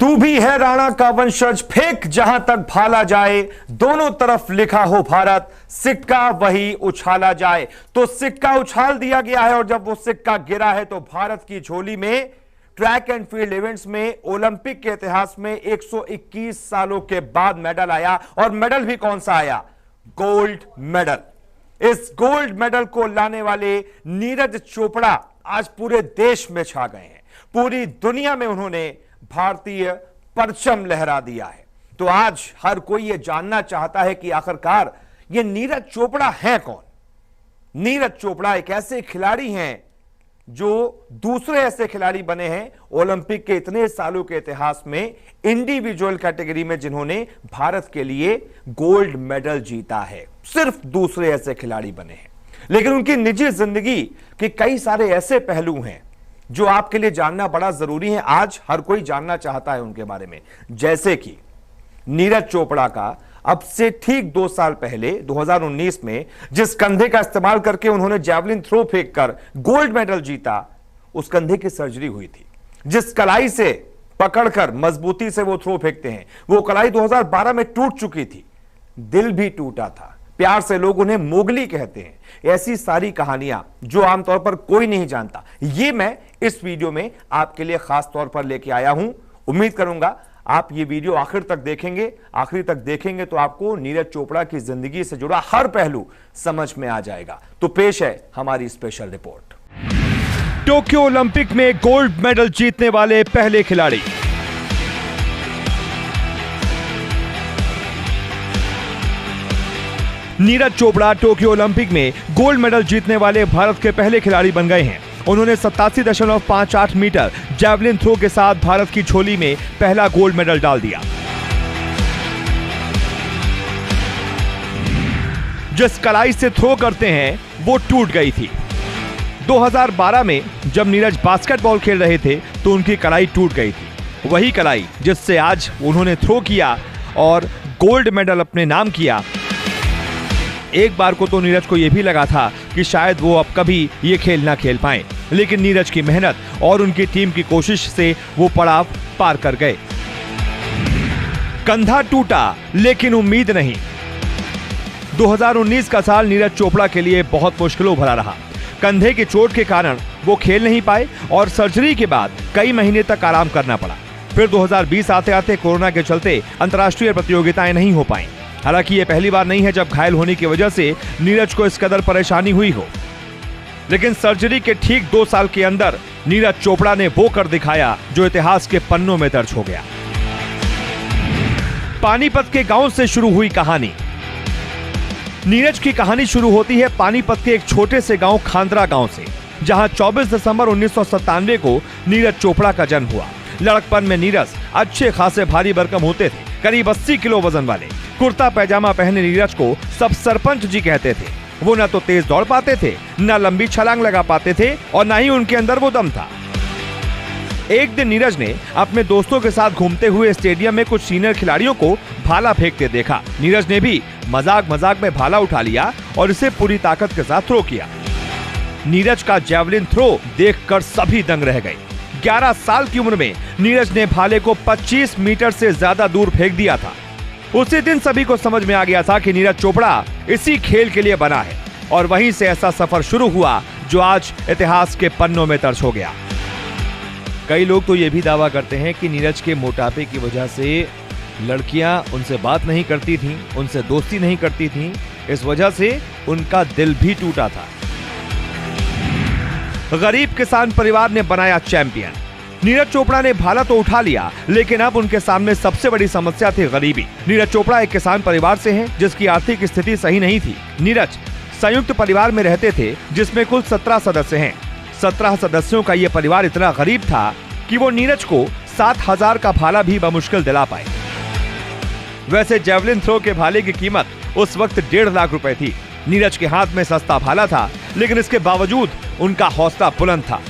तू भी है राणा का वंशज, फेंक जहां तक भाला जाए, दोनों तरफ लिखा हो भारत, सिक्का वही उछाला जाए। तो सिक्का उछाल दिया गया है और जब वो सिक्का गिरा है तो भारत की झोली में ट्रैक एंड फील्ड इवेंट्स में ओलंपिक के इतिहास में 121 सालों के बाद मेडल आया। और मेडल भी कौन सा आया? Gold medal. इस गोल्ड मेडल को लाने वाले नीरज चोपड़ा आज पूरे देश में छा गए हैं। पूरी दुनिया में उन्होंने भारतीय परचम लहरा दिया है। तो आज हर कोई यह जानना चाहता है कि आखिरकार ये नीरज चोपड़ा है कौन। नीरज चोपड़ा एक ऐसे खिलाड़ी हैं जो दूसरे ऐसे खिलाड़ी बने हैं ओलंपिक के इतने सालों के इतिहास में इंडिविजुअल कैटेगरी में जिन्होंने भारत के लिए गोल्ड मेडल जीता है। सिर्फ दूसरे ऐसे खिलाड़ी बने हैं। लेकिन उनकी निजी जिंदगी के कई सारे ऐसे पहलू हैं जो आपके लिए जानना बड़ा जरूरी है। आज हर कोई जानना चाहता है उनके बारे में। जैसे कि नीरज चोपड़ा का अब से ठीक 2 साल पहले 2019 में जिस कंधे का इस्तेमाल करके उन्होंने जैवलिन थ्रो फेंककर गोल्ड मेडल जीता, उस कंधे की सर्जरी हुई थी। जिस कलाई से पकड़कर मजबूती से वो थ्रो फेंकते हैं, वो कलाई 2012 में टूट चुकी थी। दिल भी टूटा था। प्यार से लोग उन्हें मोगली कहते हैं। ऐसी सारी कहानियां जो आमतौर पर कोई नहीं जानता, ये मैं इस वीडियो में आपके लिए खास तौर पर लेके आया हूं। उम्मीद करूंगा आप ये वीडियो आखिर तक देखेंगे। आखिर तक देखेंगे तो आपको नीरज चोपड़ा की जिंदगी से जुड़ा हर पहलू समझ में आ जाएगा। तो पेश है हमारी स्पेशल रिपोर्ट। टोक्यो ओलंपिक में गोल्ड मेडल जीतने वाले पहले खिलाड़ी। नीरज चोपड़ा टोक्यो ओलंपिक में गोल्ड मेडल जीतने वाले भारत के पहले खिलाड़ी बन गए हैं। उन्होंने 87.58 मीटर जैवलिन थ्रो के साथ भारत की झोली में पहला गोल्ड मेडल डाल दिया। जिस कलाई से थ्रो करते हैं वो टूट गई थी। 2012 में जब नीरज बास्केटबॉल खेल रहे थे तो उनकी कलाई टूट गई थी। वही कलाई जिससे आज उन्होंने थ्रो किया और गोल्ड मेडल अपने नाम किया। एक बार को तो नीरज को यह भी लगा था कि शायद वो अब कभी ये खेल ना खेल पाए, लेकिन नीरज की मेहनत और उनकी टीम की कोशिश से वो पड़ाव पार कर गए। कंधा टूटा लेकिन उम्मीद नहीं। 2019 का साल नीरज चोपड़ा के लिए बहुत मुश्किलों भरा रहा। कंधे की चोट के कारण वो खेल नहीं पाए और सर्जरी के बाद कई महीने तक आराम करना पड़ा। फिर 2020 आते आते कोरोना के चलते अंतर्राष्ट्रीय प्रतियोगिताएं नहीं हो पाई। हालांकि ये पहली बार नहीं है जब घायल होने की वजह से नीरज को इस कदर परेशानी हुई हो। लेकिन सर्जरी के ठीक 2 साल के अंदर नीरज चोपड़ा ने वो कर दिखाया जो इतिहास के पन्नों में दर्ज हो गया। पानीपत के गांव से शुरू हुई कहानी। नीरज की कहानी शुरू होती है पानीपत के एक छोटे से गांव खांद्रा गांव से, जहां 24 दिसंबर 1997 को नीरज चोपड़ा का जन्म हुआ। लड़कपन में नीरज अच्छे खासे भारी भरकम होते थे, करीब 80 किलो वजन वाले। कुर्ता पैजामा पहने नीरज को सब सरपंच जी कहते थे। वो न तो तेज दौड़ पाते थे, न लंबी छलांग लगा पाते थे और न ही उनके अंदर वो दम था। एक दिन नीरज ने अपने दोस्तों के साथ घूमते हुए स्टेडियम में कुछ सीनियर खिलाड़ियों को भाला फेंकते देखा। नीरज ने भी मजाक मजाक में भाला उठा लिया और इसे पूरी ताकत के साथ थ्रो किया। नीरज का जैवलिन थ्रो देखकर सभी दंग रह गए। 11 साल की उम्र में नीरज ने भाले को 25 मीटर से ज्यादा दूर फेंक दिया था। उसी दिन सभी को समझ में आ गया था कि नीरज चोपड़ा इसी खेल के लिए बना है और वहीं से ऐसा सफर शुरू हुआ जो आज इतिहास के पन्नों में दर्ज हो गया। कई लोग तो ये भी दावा करते हैं कि नीरज के मोटापे की वजह से लड़कियां उनसे बात नहीं करती थीं, उनसे दोस्ती नहीं करती थीं। इस वजह से उनका दिल भी टूटा था। गरीब किसान परिवार ने बनाया चैंपियन। नीरज चोपड़ा ने भाला तो उठा लिया, लेकिन अब उनके सामने सबसे बड़ी समस्या थी गरीबी। नीरज चोपड़ा एक किसान परिवार से हैं, जिसकी आर्थिक स्थिति सही नहीं थी। नीरज संयुक्त परिवार में रहते थे, जिसमें कुल 17 सदस्य हैं। 17 सदस्यों का यह परिवार इतना गरीब था कि वो नीरज को 7,000 का भाला भी बमुश्किल दिला पाए। वैसे जैवलिन थ्रो के भाले की कीमत उस वक्त 1.5 लाख रुपए थी। नीरज के हाथ में सस्ता भाला था, लेकिन इसके बावजूद उनका हौसला बुलंद था।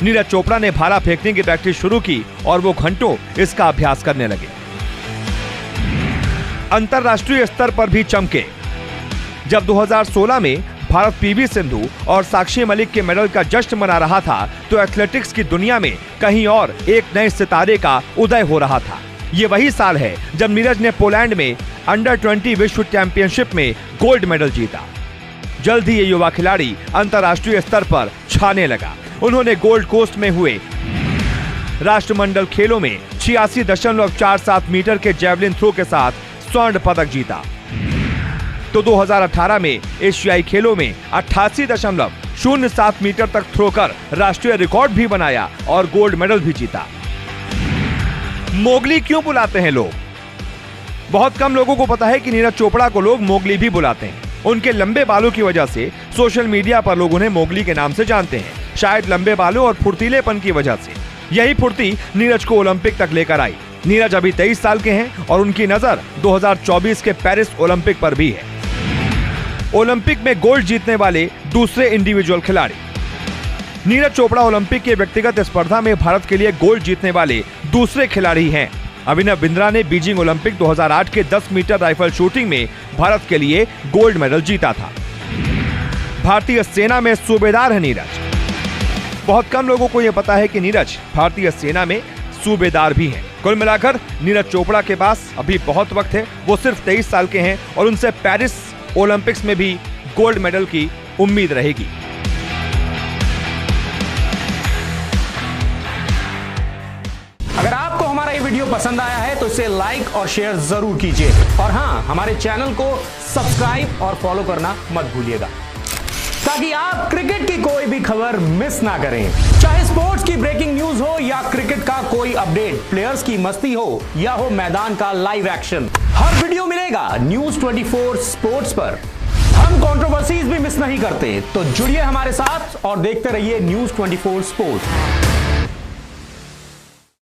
नीरज चोपड़ा ने भाला फेंकने की प्रैक्टिस शुरू की और वो घंटों इसका अभ्यास करने लगे। अंतरराष्ट्रीय स्तर पर भी चमके। जब 2016 में भारत पीवी सिंधु और साक्षी मलिक के मेडल का जश्न मना रहा था तो एथलेटिक्स की दुनिया में कहीं और एक नए सितारे का उदय हो रहा था। ये वही साल है जब नीरज ने पोलैंड में अंडर 20 विश्व चैंपियनशिप में गोल्ड मेडल जीता। जल्द ही ये युवा खिलाड़ी अंतर्राष्ट्रीय स्तर पर छाने लगा। उन्होंने गोल्ड कोस्ट में हुए राष्ट्रमंडल खेलों में 86.47 मीटर के जेवलिन थ्रो के साथ स्वर्ण पदक जीता। तो 2018 में एशियाई खेलों में 88.07 मीटर तक थ्रो कर राष्ट्रीय रिकॉर्ड भी बनाया और गोल्ड मेडल भी जीता। मोगली क्यों बुलाते हैं लोग? बहुत कम लोगों को पता है कि नीरज चोपड़ा को लोग मोगली भी बुलाते हैं। उनके लंबे बालों की वजह से सोशल मीडिया पर लोग उन्हें मोगली के नाम से जानते हैं। शायद लंबे बालों और फुर्तीलेपन की वजह से। यही फुर्ती नीरज को ओलंपिक तक लेकर आई। नीरज अभी 23 साल के हैं और उनकी नजर 2024 के पेरिस ओलंपिक पर भी है। ओलंपिक में गोल्ड जीतने वाले दूसरे इंडिविजुअल खिलाड़ी। नीरज चोपड़ा ओलंपिक के व्यक्तिगत स्पर्धा में भारत के लिए गोल्ड जीतने वाले दूसरे खिलाड़ी हैं। अभिनव बिंद्रा ने बीजिंग ओलंपिक 2008 के 10 मीटर राइफल शूटिंग में भारत के लिए गोल्ड मेडल जीता था। भारतीय सेना में सूबेदार है नीरज। बहुत कम लोगों को यह पता है कि नीरज भारतीय सेना में सूबेदार भी हैं। कुल मिलाकर नीरज चोपड़ा के पास अभी बहुत वक्त है। वो सिर्फ 23 साल के हैं और उनसे पेरिस ओलंपिक्स में भी गोल्ड मेडल की उम्मीद रहेगी। अगर आपको हमारा ये वीडियो पसंद आया है तो इसे लाइक और शेयर जरूर कीजिए और हाँ, हमारे चैनल को सब्सक्राइब और फॉलो करना मत भूलिएगा ताकि आप क्रिकेट की कोई भी खबर मिस ना करें। चाहे स्पोर्ट्स की ब्रेकिंग न्यूज हो या क्रिकेट का कोई अपडेट, प्लेयर्स की मस्ती हो या हो मैदान का लाइव एक्शन, हर वीडियो मिलेगा न्यूज 24 स्पोर्ट्स पर। हम कंट्रोवर्सीज भी मिस नहीं करते, तो जुड़िए हमारे साथ और देखते रहिए न्यूज 24 स्पोर्ट्स।